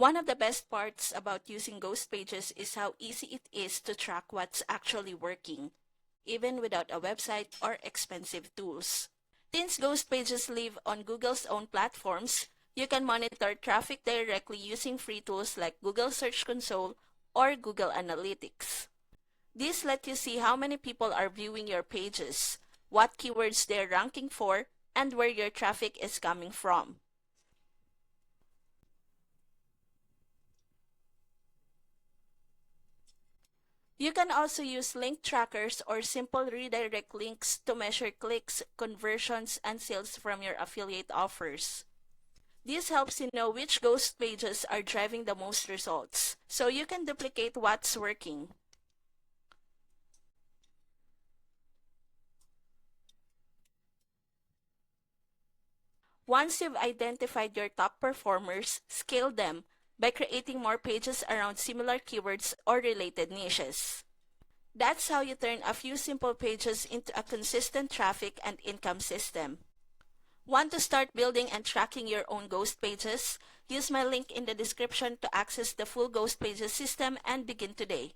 One of the best parts about using ghost pages is how easy it is to track what's actually working, even without a website or expensive tools. Since ghost pages live on Google's own platforms, you can monitor traffic directly using free tools like Google Search Console or Google Analytics. This lets you see how many people are viewing your pages, what keywords they're ranking for, and where your traffic is coming from. You can also use link trackers or simple redirect links to measure clicks, conversions, and sales from your affiliate offers. This helps you know which ghost pages are driving the most results, so you can duplicate what's working. Once you've identified your top performers, scale them by creating more pages around similar keywords or related niches. That's how you turn a few simple pages into a consistent traffic and income system. Want to start building and tracking your own ghost pages? Use my link in the description to access the full ghost pages system and begin today.